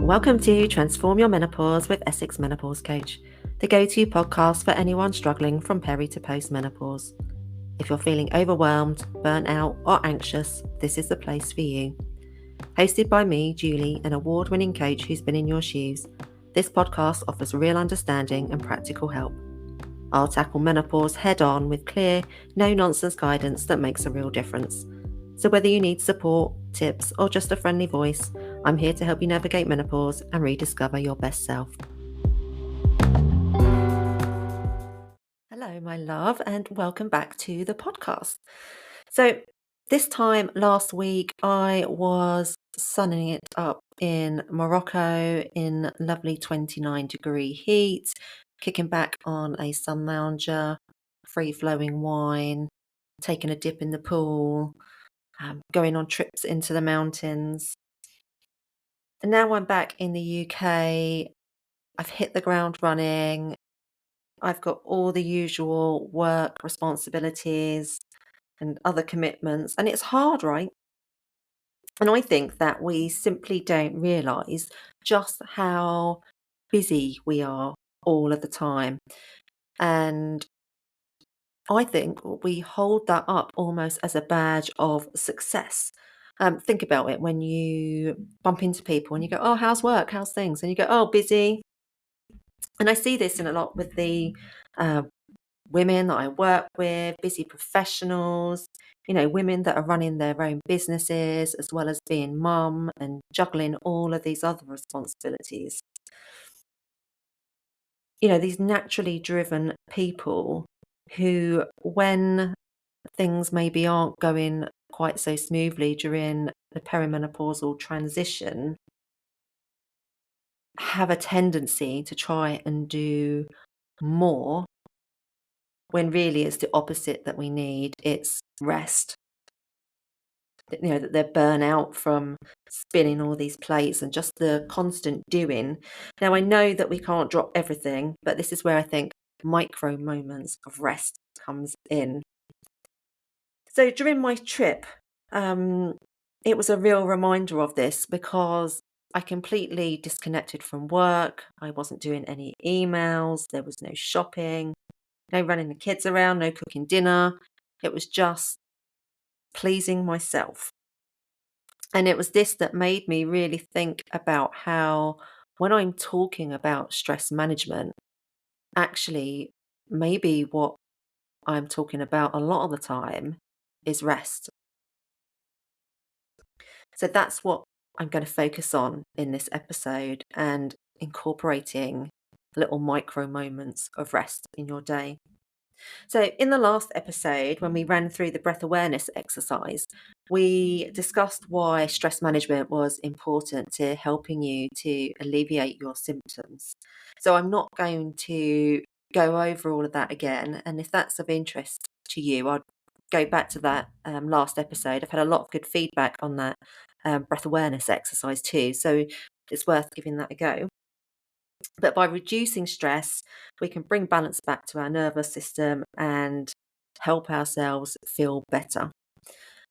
Welcome to Transform Your Menopause with Essex Menopause Coach, the go-to podcast for anyone struggling from peri to post-menopause. If you're feeling overwhelmed, burnt out, or anxious, this is the place for you. Hosted by me, Julie, an award-winning coach who's been in your shoes, this podcast offers real understanding and practical help. I'll tackle menopause head-on with clear, no-nonsense guidance that makes a real difference. So whether you need support, tips, or just a friendly voice, I'm here to help you navigate menopause and rediscover your best self. Hello, my love, and welcome back to the podcast. So this time last week, I was sunning it up in Morocco in lovely 29-degree heat, kicking back on a sun lounger, free-flowing wine, taking a dip in the pool, going on trips into the mountains. And now I'm back in the UK. I've hit the ground running. I've got all the usual work responsibilities and other commitments, and it's hard, right? And I think that we simply don't realise just how busy we are all of the time. And I think we hold that up almost as a badge of success. Think about it when you bump into people and you go, "Oh, how's work? How's things?" And you go, "Oh, busy." And I see this in a lot with the uh, women that I work with, busy professionals, women that are running their own businesses as well as being mum and juggling all of these other responsibilities. These naturally driven people who, when things maybe aren't going quite so smoothly during the perimenopausal transition, have a tendency to try and do more when really it's the opposite that we need. It's rest. That they're burnt out from spinning all these plates and just the constant doing. Now, I know that we can't drop everything, but this is where I think micro moments of rest comes in. So during my trip, it was a real reminder of this because I completely disconnected from work. I wasn't doing any emails. There was no shopping, no running the kids around, no cooking dinner. It was just pleasing myself. And it was this that made me really think about how, when I'm talking about stress management, actually, maybe what I'm talking about a lot of the time is rest. So that's what I'm going to focus on in this episode, and incorporating little micro moments of rest in your day. So, in the last episode, when we ran through the breath awareness exercise, we discussed why stress management was important to helping you to alleviate your symptoms. So, I'm not going to go over all of that again. And if that's of interest to you, I'd go back to that last episode. I've had a lot of good feedback on that breath awareness exercise too. So, it's worth giving that a go. But by reducing stress, we can bring balance back to our nervous system and help ourselves feel better.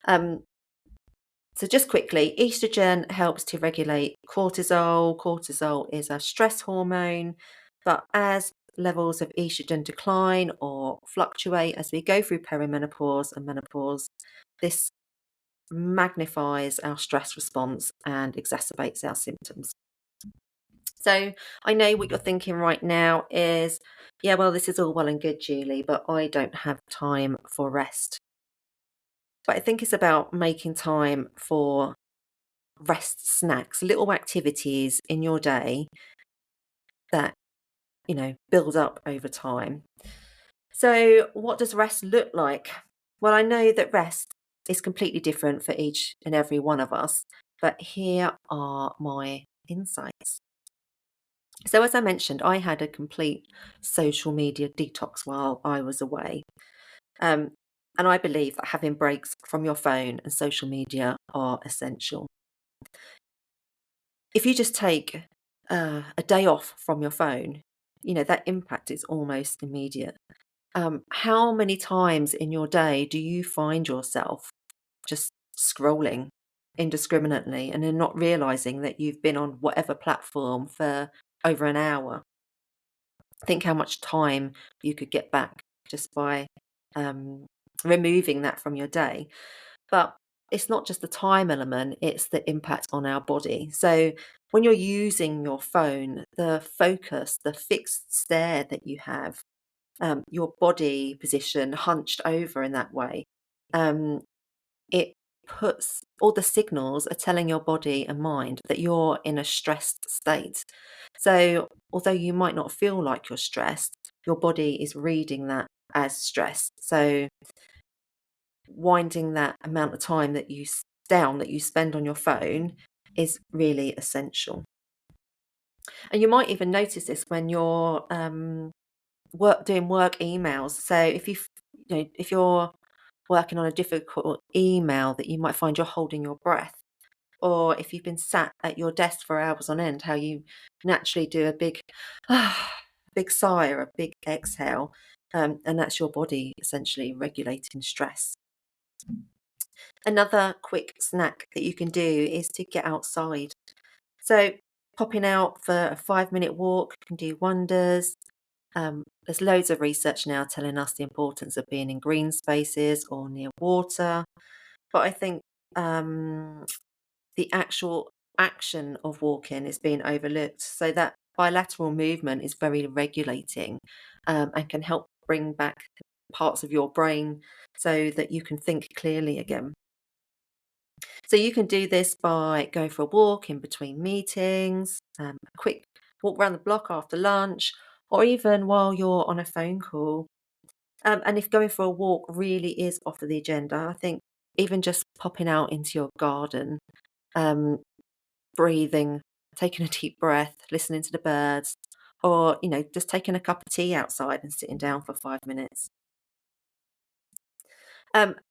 Um, so just quickly, estrogen helps to regulate cortisol. Cortisol is a stress hormone, but as levels of estrogen decline or fluctuate as we go through perimenopause and menopause, this magnifies our stress response and exacerbates our symptoms. So I know what you're thinking right now is, yeah, well, this is all well and good, Julie, but I don't have time for rest. But I think it's about making time for rest snacks, little activities in your day that, build up over time. So what does rest look like? Well, I know that rest is completely different for each and every one of us, but here are my insights. So, as I mentioned, I had a complete social media detox while I was away. Um, and I believe that having breaks from your phone and social media are essential. If you just take a day off from your phone, that impact is almost immediate. How many times in your day do you find yourself just scrolling? indiscriminately and then not realizing that you've been on whatever platform for over an hour. Think how much time you could get back just by um, removing that from your day. But it's not just the time element, it's the impact on our body. So when you're using your phone, the focus, the fixed stare that you have, your body position hunched over in that way, um, it puts all the signals are telling your body and mind that you're in a stressed state. So although you might not feel like you're stressed, your body is reading that as stress. So winding that amount of time that down that you spend on your phone is really essential. And you might even notice this when you're doing work emails. So if you're working on a difficult email that you might find you're holding your breath, or if you've been sat at your desk for hours on end, how you naturally do a big big sigh or a big exhale, and that's your body essentially regulating stress. Another quick snack that you can do is to get outside. So popping out for a 5-minute walk can do wonders. There's loads of research now telling us the importance of being in green spaces or near water. But I think the actual action of walking is being overlooked. So that bilateral movement is very regulating, and can help bring back parts of your brain so that you can think clearly again. So you can do this by going for a walk in between meetings, a quick walk around the block after lunch, or even while you're on a phone call. And if going for a walk really is off of the agenda, I think even just popping out into your garden, um, breathing, taking a deep breath, listening to the birds, or just taking a cup of tea outside and sitting down for 5 minutes.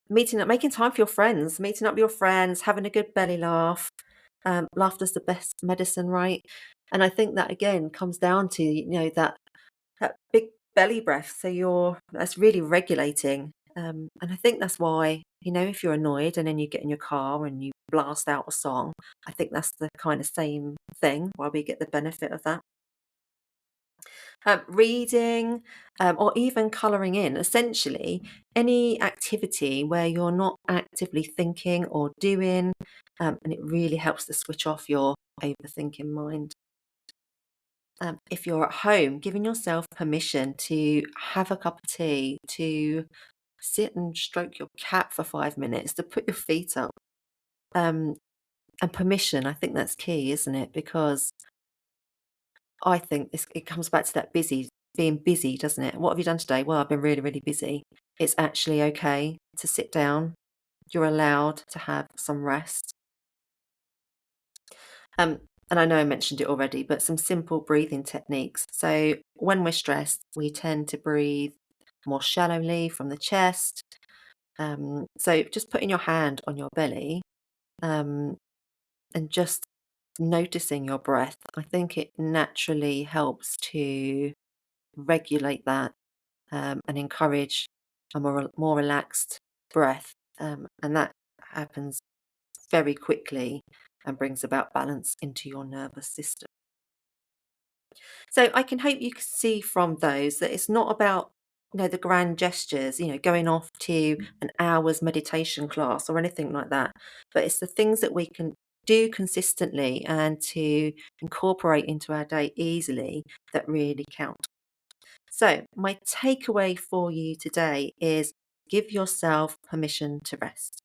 Meeting up, making time for your friends, meeting up with your friends, having a good belly laugh. Laughter's the best medicine, right? And I think that again comes down to that big belly breath. So that's really regulating. And I think that's why if you're annoyed and then you get in your car and you blast out a song, I think that's the kind of same thing. Why we get the benefit of that. Reading, or even colouring in, essentially any activity where you're not actively thinking or doing, and it really helps to switch off your overthinking mind. If you're at home, giving yourself permission to have a cup of tea, to sit and stroke your cat for 5 minutes, to put your feet up, um, and permission, I think that's key, isn't it? Because I think it comes back to that being busy, doesn't it? What have you done today? Well, I've been really, really busy. It's actually okay to sit down. You're allowed to have some rest. Um, and I know I mentioned it already, but some simple breathing techniques. So when we're stressed, we tend to breathe more shallowly from the chest. So just putting your hand on your belly, um, and just noticing your breath, I think it naturally helps to regulate that, and encourage a more relaxed breath. And that happens very quickly and brings about balance into your nervous system. So I can hope you can see from those that it's not about the grand gestures, going off to an hour's meditation class or anything like that, but it's the things that we can do consistently and to incorporate into our day easily that really count. So, my takeaway for you today is give yourself permission to rest.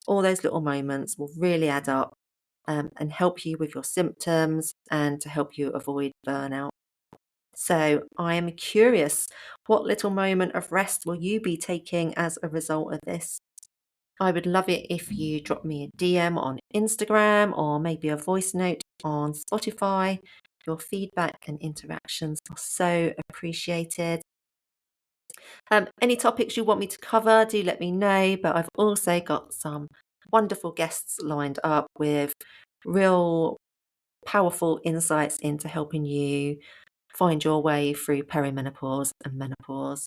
All those little moments will really add up, and help you with your symptoms and to help you avoid burnout. So, I am curious, what little moment of rest will you be taking as a result of this? I would love it if you drop me a DM on Instagram or maybe a voice note on Spotify. Your feedback and interactions are so appreciated. Any topics you want me to cover, do let me know. But I've also got some wonderful guests lined up with real powerful insights into helping you find your way through perimenopause and menopause.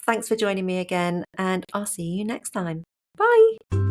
Thanks for joining me again, and I'll see you next time. Bye.